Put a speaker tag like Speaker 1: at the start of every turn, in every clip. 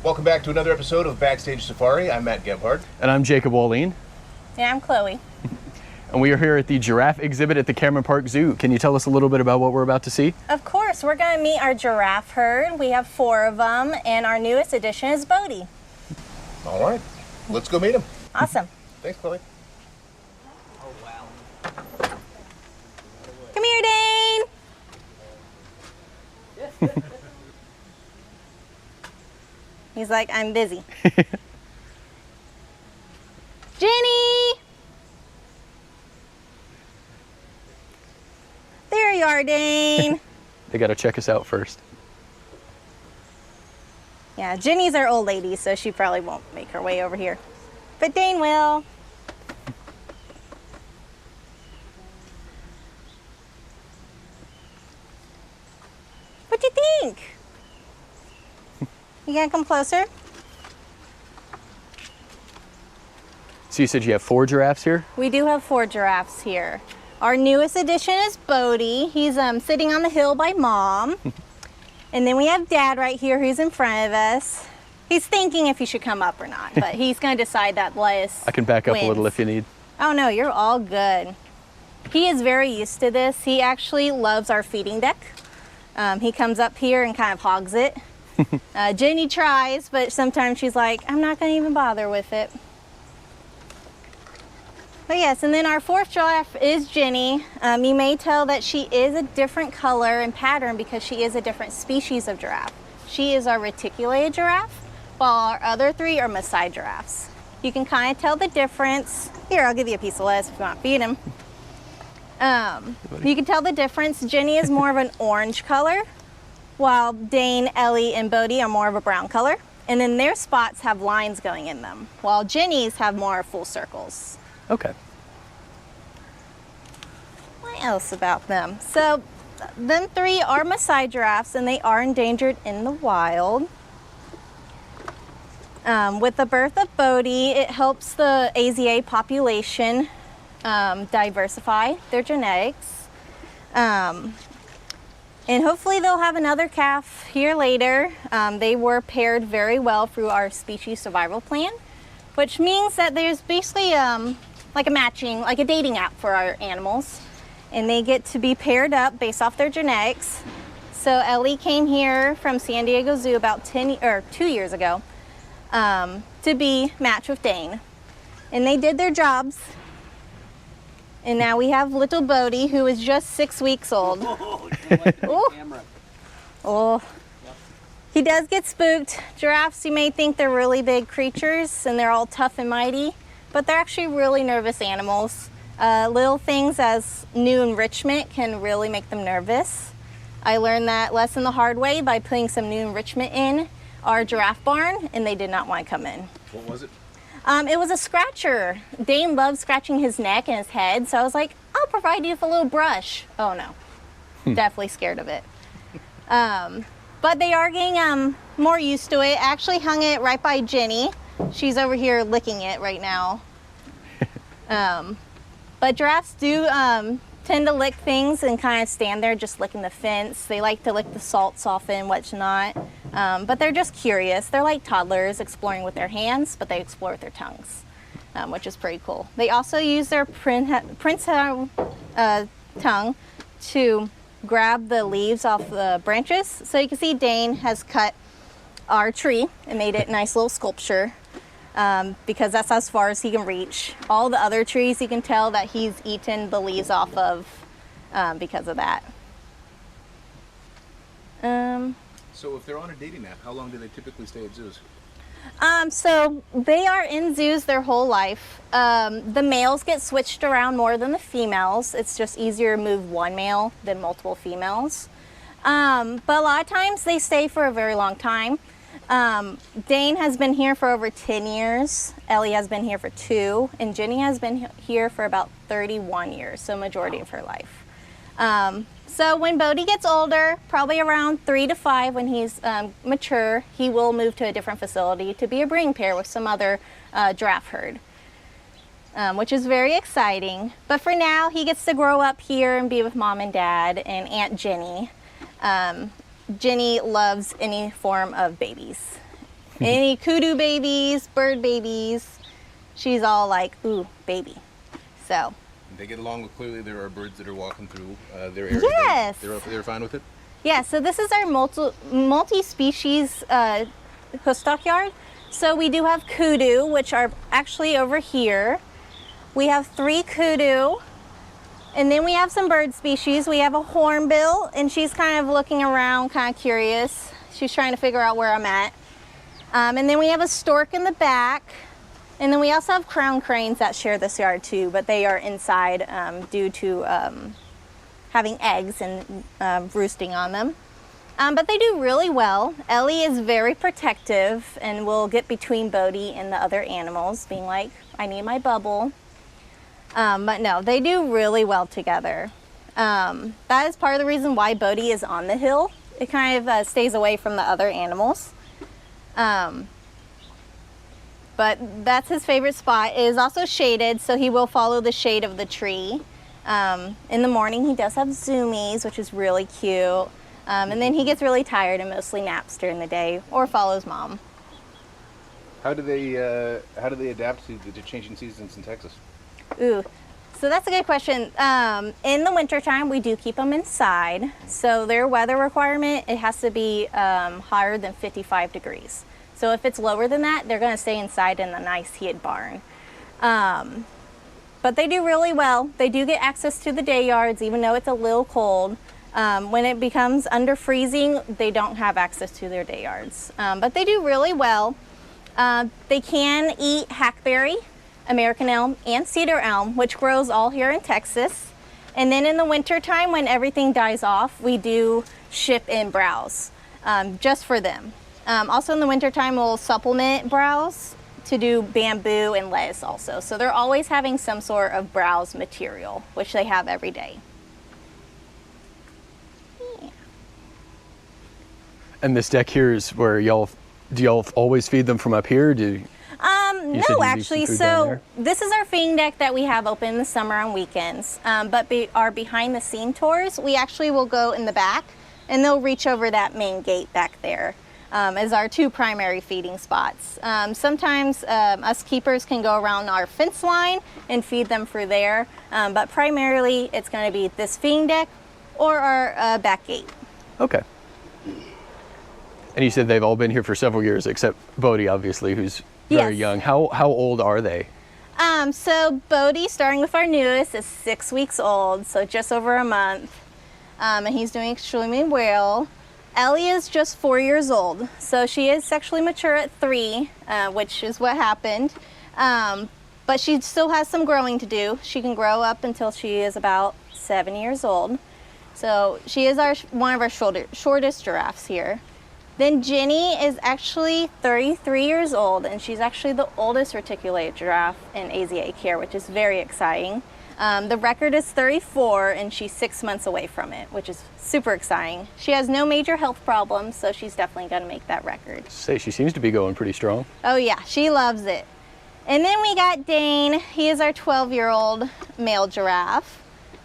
Speaker 1: Welcome back to another episode of Backstage Safari. I'm Matt Gebhardt.
Speaker 2: And I'm Jacob Walleen.
Speaker 3: And I'm Chloe.
Speaker 2: And we are here at the giraffe exhibit at the Cameron Park Zoo. Can you tell us a little bit about what we're about to see?
Speaker 3: Of course, we're going to meet our giraffe herd. We have 4 of them, and our newest addition is Bodhi.
Speaker 1: All right, let's go meet him.
Speaker 3: Awesome.
Speaker 1: Thanks, Chloe.
Speaker 4: Oh, wow.
Speaker 3: Come here, Dane. He's like, I'm busy. Jenny! There you are, Dane.
Speaker 2: They got to check us out first.
Speaker 3: Yeah, Jenny's our old lady, so she probably won't make her way over here. But Dane will. What do you think? You gonna come closer?
Speaker 2: So you said you have 4 giraffes here?
Speaker 3: We do have 4 giraffes here. Our newest addition is Bodhi. He's sitting on the hill by Mom. And then we have Dad right here who's in front of us. He's thinking if he should come up or not, but he's going to decide that Elias
Speaker 2: I can back up
Speaker 3: wins.
Speaker 2: a little if you need.
Speaker 3: Oh no, you're all good. He is very used to this. He actually loves our feeding deck. He comes up here and kind of hogs it. Jenny tries, but sometimes she's like, I'm not going to even bother with it. But yes, and then our 4th giraffe is Jenny. You may tell that she is a different color and pattern because she is a different species of giraffe. She is our reticulated giraffe, while our other 3 are Maasai giraffes. You can kind of tell the difference. Here, I'll give you a piece of lettuce if you want to feed him. You can tell the difference. Jenny is more of an orange color, while Dane, Ellie, and Bodhi are more of a brown color. And then their spots have lines going in them, while Jenny's have more full circles.
Speaker 2: Okay.
Speaker 3: What else about them? So, them 3 are Maasai giraffes, and they are endangered in the wild. With the birth of Bodhi, it helps the AZA population diversify their genetics. And hopefully they'll have another calf here later. They were paired very well through our species survival plan, which means that there's basically like a matching, like a dating app for our animals. And they get to be paired up based off their genetics. So Ellie came here from San Diego Zoo about 2 years ago to be matched with Dane. And they did their jobs. And now we have little Bodhi, who is just 6 weeks old. Oh, he does get spooked. Giraffes, you may think they're really big creatures and they're all tough and mighty, but they're actually really nervous animals. Little things as new enrichment can really make them nervous. I learned that lesson the hard way by putting some new enrichment in our giraffe barn, and they did not want to come in.
Speaker 1: What was it?
Speaker 3: It was a scratcher. Dane loves scratching his neck and his head, so I was like, I'll provide you with a little brush. Oh no, definitely scared of it. But they are getting more used to it. I actually hung it right by Jenny. She's over here licking it right now. But giraffes do tend to lick things and kind of stand there just licking the fence. They like to lick the salt soften, whatnot. But they're just curious. They're like toddlers exploring with their hands, but they explore with their tongues, which is pretty cool. They also use their prehensile tongue to grab the leaves off the branches. So you can see Dane has cut our tree and made it a nice little sculpture because that's as far as he can reach. All the other trees you can tell that he's eaten the leaves off of because of that.
Speaker 1: So if they're on a dating app, how long do they typically stay at zoos?
Speaker 3: So they are in zoos their whole life. The males get switched around more than the females. It's just easier to move one male than multiple females. But a lot of times they stay for a very long time. Dane has been here for over 10 years. Ellie has been here for 2, and Jenny has been here for about 31 years, so majority of her life. So when Bodhi gets older, probably around 3 to 5 when he's mature, he will move to a different facility to be a breeding pair with some other giraffe herd, which is very exciting. But for now, he gets to grow up here and be with Mom and Dad and Aunt Jenny. Jenny loves any form of babies. Any kudu babies, bird babies, she's all like, ooh, baby. So.
Speaker 1: They get along with, clearly there are birds that are walking through their area.
Speaker 3: Yes.
Speaker 1: They're fine with it?
Speaker 3: Yeah, so this is our multi-species hoof stockyard. So we do have kudu, which are actually over here. We have 3 kudu, and then we have some bird species. We have a hornbill, and she's kind of looking around, kind of curious. She's trying to figure out where I'm at. And then we have a stork in the back. And then we also have crown cranes that share this yard too, but they are inside due to having eggs and roosting on them. But they do really well. Ellie is very protective and will get between Bodhi and the other animals, being like, I need my bubble. But no, they do really well together. That is part of the reason why Bodhi is on the hill. It kind of stays away from the other animals. But that's his favorite spot. It is also shaded, so he will follow the shade of the tree. In the morning, he does have zoomies, which is really cute. And then he gets really tired and mostly naps during the day or follows mom.
Speaker 1: How do they adapt to the changing seasons in Texas?
Speaker 3: Ooh, so that's a good question. In the wintertime, we do keep them inside. So their weather requirement, it has to be higher than 55 degrees. So if it's lower than that, they're going to stay inside in a nice heated barn. But they do really well. They do get access to the day yards, even though it's a little cold. When it becomes under freezing, they don't have access to their day yards. But they do really well. They can eat hackberry, American elm, and cedar elm, which grows all here in Texas. And then in the wintertime, when everything dies off, we do ship in browse just for them. Also in the wintertime, we'll supplement browse to do bamboo and lettuce also. So they're always having some sort of browse material, which they have every day. Yeah.
Speaker 2: And this deck here is where do y'all always feed them from up here?
Speaker 3: No, actually, so this is our feeding deck that we have open in the summer on weekends. But our behind the scene tours, we actually will go in the back and they'll reach over that main gate back there. As our 2 primary feeding spots. Sometimes us keepers can go around our fence line and feed them through there, but primarily it's going to be this feeding deck or our back gate.
Speaker 2: Okay. And you said they've all been here for several years, except Bodhi, obviously, who's very young. How old are they?
Speaker 3: So Bodhi, starting with our newest, is 6 weeks old, so just over a month, and he's doing extremely well. Ellie is just 4 years old, so she is sexually mature at 3, which is what happened. But she still has some growing to do. She can grow up until she is about 7 years old. So she is one of our shortest giraffes here. Then Jenny is actually 33 years old, and she's actually the oldest reticulated giraffe in AZA care, which is very exciting. The record is 34, and she's 6 months away from it, which is super exciting. She has no major health problems, so she's definitely going to make that record.
Speaker 2: Say, she seems to be going pretty strong.
Speaker 3: Oh yeah, she loves it. And then we got Dane. He is our 12-year-old male giraffe,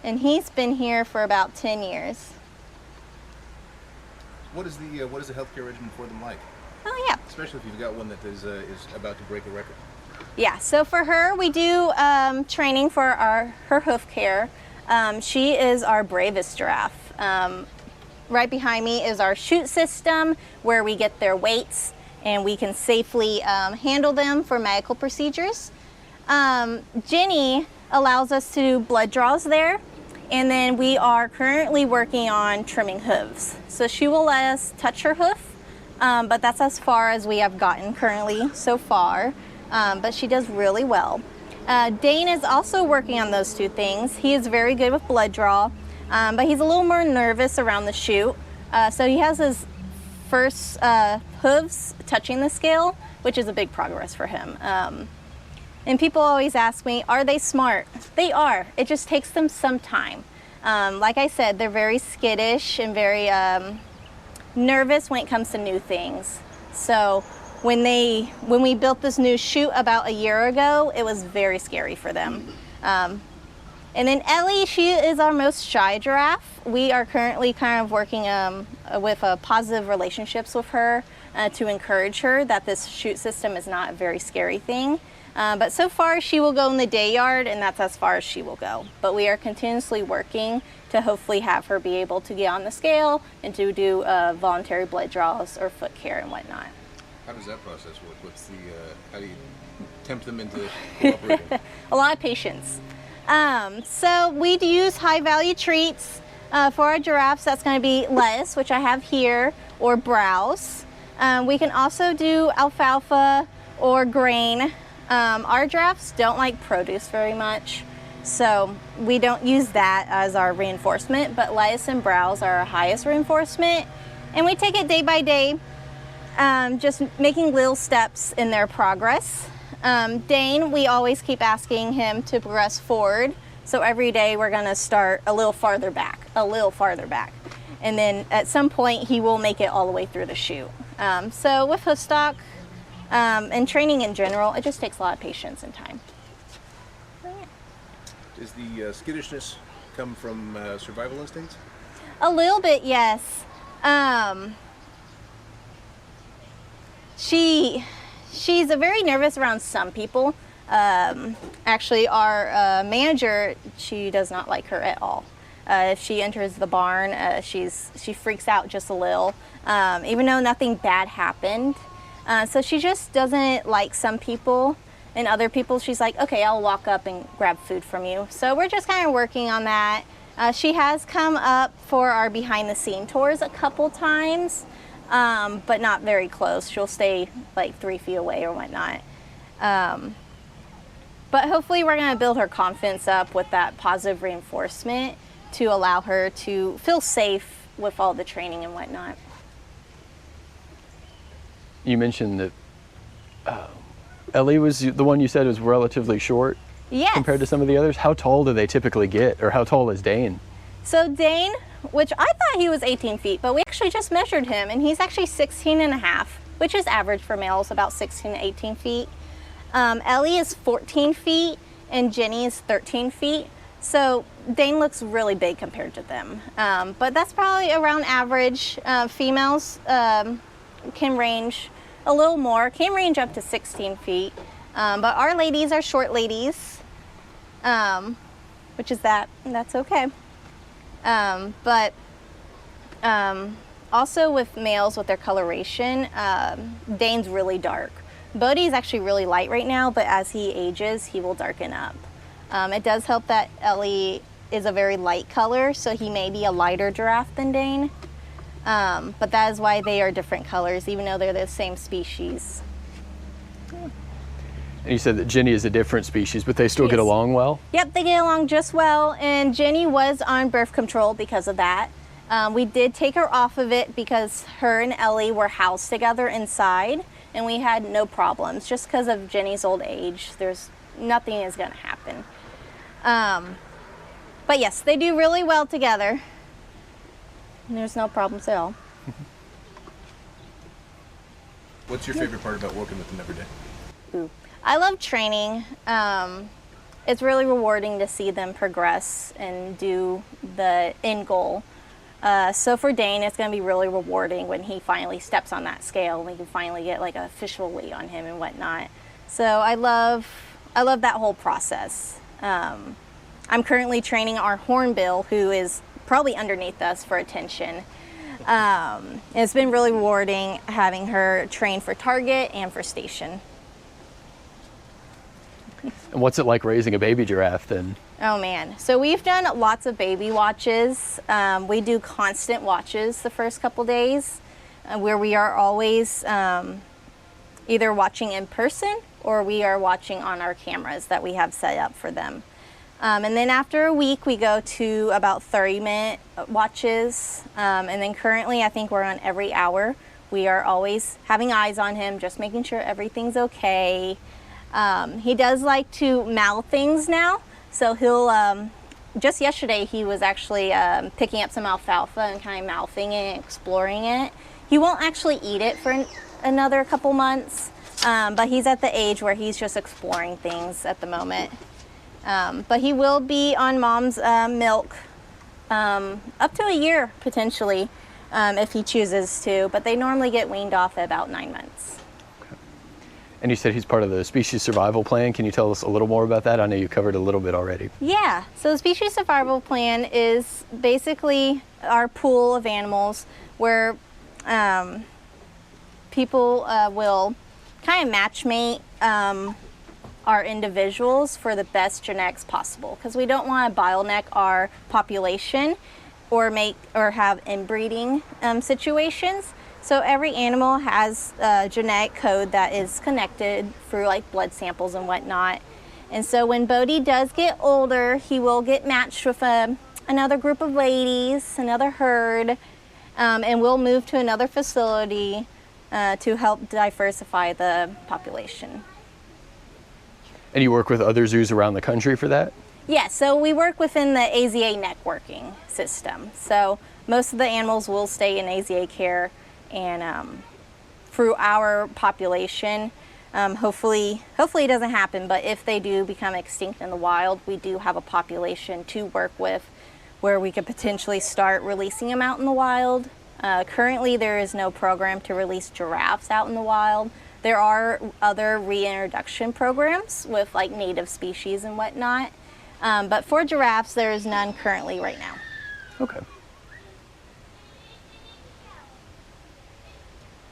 Speaker 3: and he's been here for about 10 years.
Speaker 1: What is the healthcare regimen for them like?
Speaker 3: Oh yeah.
Speaker 1: Especially if you've got one that is about to break a record.
Speaker 3: Yeah, so for her, we do training for her hoof care. She is our bravest giraffe. Right behind me is our chute system where we get their weights and we can safely handle them for medical procedures. Jenny allows us to do blood draws there, and then we are currently working on trimming hooves. So she will let us touch her hoof, but that's as far as we have gotten currently so far. But she does really well. Dane is also working on those 2 things. He is very good with blood draw, but he's a little more nervous around the chute. So he has his first hooves touching the scale, which is a big progress for him. And people always ask me, are they smart? They are. It just takes them some time. Like I said, they're very skittish and very nervous when it comes to new things. So when we built this new chute about a year ago, it was very scary for them. And then Ellie, she is our most shy giraffe. We are currently kind of working with positive relationships with her. to encourage her that this chute system is not a very scary thing. But so far she will go in the day yard, and that's as far as she will go. But we are continuously working to hopefully have her be able to get on the scale and to do voluntary blood draws or foot care and whatnot.
Speaker 1: How does that process work? What's the how do you tempt them into cooperating?
Speaker 3: A lot of patience. So we do use high value treats for our giraffes. That's going to be lettuce, which I have here, or browse. We can also do alfalfa or grain. Our giraffes don't like produce very much, so we don't use that as our reinforcement, but lettuce and browse are our highest reinforcement, and we take it day by day, just making little steps in their progress. Dane, we always keep asking him to progress forward, so every day we're going to start a little farther back, and then at some point he will make it all the way through the chute. So with hoof stock, and training in general, it just takes a lot of patience and time.
Speaker 1: Does the skittishness come from survival instincts?
Speaker 3: A little bit, yes. She's very nervous around some people. Actually, our manager, she does not like her at all. If she enters the barn, she freaks out just a little, even though nothing bad happened. So she just doesn't like some people, and other people she's like, okay, I'll walk up and grab food from you. So we're just kind of working on that. She has come up for our behind the scene tours a couple times, but not very close. She'll stay like 3 feet away or whatnot. But hopefully we're going to build her confidence up with that positive reinforcement to allow her to feel safe with all the training and whatnot.
Speaker 2: You mentioned that Ellie was the one you said was relatively short.
Speaker 3: Yes.
Speaker 2: Compared to some of the others. How tall do they typically get, or how tall is Dane?
Speaker 3: So Dane, which I thought he was 18 feet, but we actually just measured him, and he's actually 16 and a half, which is average for males, about 16 to 18 feet. Ellie is 14 feet, and Jenny is 13 feet. So Dane looks really big compared to them. But that's probably around average. Females can range a little more, can range up to 16 feet. But our ladies are short ladies, which is that's okay. But also with males with their coloration, Dane's really dark. Bodhi is actually really light right now, but as he ages, he will darken up. It does help that Ellie is a very light color, so he may be a lighter giraffe than Dane. But that is why they are different colors, even though they're the same species.
Speaker 2: And you said that Jenny is a different species, but they still get
Speaker 3: Yes.
Speaker 2: along well?
Speaker 3: Yep, they get along just well, and Jenny was on birth control because of that. We did take her off of it because her and Ellie were housed together inside, and we had no problems. Just because of Jenny's old age, nothing is going to happen. But yes, they do really well together. There's no problems at all.
Speaker 1: What's your favorite part about working with them every day?
Speaker 3: Ooh. I love training. It's really rewarding to see them progress and do the end goal. So for Dane, it's going to be really rewarding when he finally steps on that scale and we can finally get like an official weight on him and whatnot. So I love that whole process. I'm currently training our hornbill, who is probably underneath us for attention. It's been really rewarding having her train for target and for station.
Speaker 2: And what's it like raising a baby giraffe then?
Speaker 3: Oh man, so we've done lots of baby watches. We do constant watches the first couple days where we are always either watching in person or we are watching on our cameras that we have set up for them. And then after a week, we go to about 30-minute watches. And then currently, I think we're on every hour. We are always having eyes on him, just making sure everything's okay. He does like to mouth things now. So he'll, just yesterday, he was actually picking up some alfalfa and kind of mouthing it, exploring it. He won't actually eat it for another couple months, but he's at the age where he's just exploring things at the moment. But he will be on mom's milk up to a year, potentially. if he chooses to, but they normally get weaned off at about 9 months.
Speaker 2: And you said he's part of the species survival plan. Can you tell us a little more about that? I know you covered a little bit already.
Speaker 3: Yeah, so the species survival plan is basically our pool of animals where people will kind of match mate our individuals for the best genetics possible, because we don't want to bottleneck our population or have inbreeding situations. So every animal has a genetic code that is connected through like blood samples and whatnot. And so when Bodhi does get older, he will get matched with another group of ladies, another herd, and we'll move to another facility to help diversify the population.
Speaker 2: And you work with other zoos around the country for that?
Speaker 3: Yeah, so we work within the AZA networking system. So most of the animals will stay in AZA care, and through our population, hopefully it doesn't happen, but if they do become extinct in the wild, we do have a population to work with where we could potentially start releasing them out in the wild. Currently there is no program to release giraffes out in the wild. There are other reintroduction programs with like native species and whatnot, but for giraffes there is none currently right now.
Speaker 2: Okay.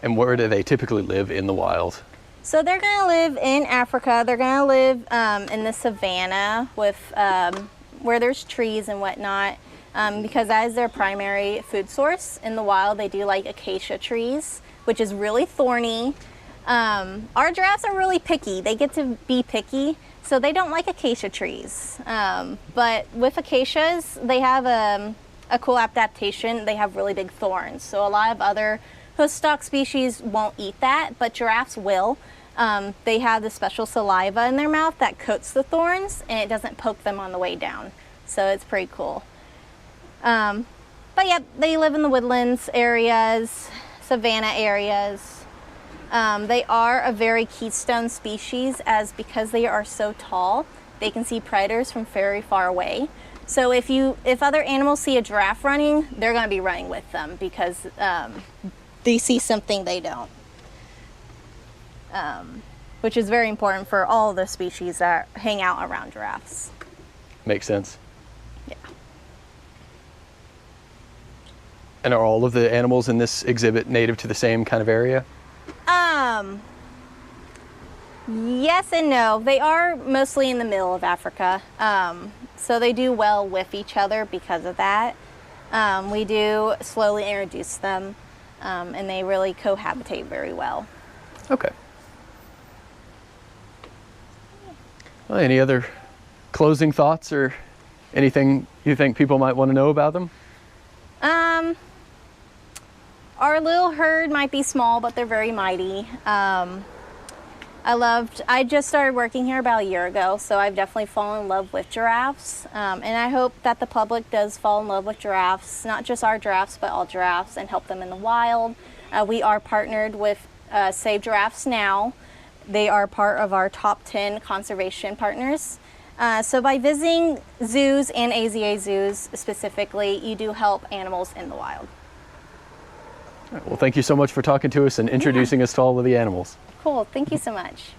Speaker 2: And where do they typically live in the wild?
Speaker 3: So they're going to live in Africa. They're going to live in the savanna with where there's trees and whatnot, because that is their primary food source. In the wild, they do like acacia trees, which is really thorny. Our giraffes are really picky. They get to be picky, so they don't like acacia trees. But with acacias, they have a cool adaptation. They have really big thorns. So a lot of other host stock species won't eat that, but giraffes will. They have this special saliva in their mouth that coats the thorns, and it doesn't poke them on the way down. So it's pretty cool. But yeah, they live in the woodlands areas, savanna areas. They are a very keystone species, as because they are so tall, they can see predators from very far away. So if other animals see a giraffe running, they're going to be running with them because they see something they don't. Which is very important for all the species that hang out around giraffes.
Speaker 2: Makes sense.
Speaker 3: Yeah.
Speaker 2: And are all of the animals in this exhibit native to the same kind of area?
Speaker 3: Yes and no. They are mostly in the middle of Africa. So they do well with each other because of that. We do slowly introduce them, and they really cohabitate very well.
Speaker 2: Okay. Well, any other closing thoughts or anything you think people might want to know about them?
Speaker 3: Our little herd might be small, but they're very mighty. I just started working here about a year ago, so I've definitely fallen in love with giraffes. And I hope that the public does fall in love with giraffes, not just our giraffes, but all giraffes, and help them in the wild. We are partnered with Save Giraffes Now. They are part of our top 10 conservation partners. So by visiting zoos and AZA zoos specifically, you do help animals in the wild.
Speaker 2: Well, thank you so much for talking to us and introducing us to all of the animals.
Speaker 3: Cool, thank you so much.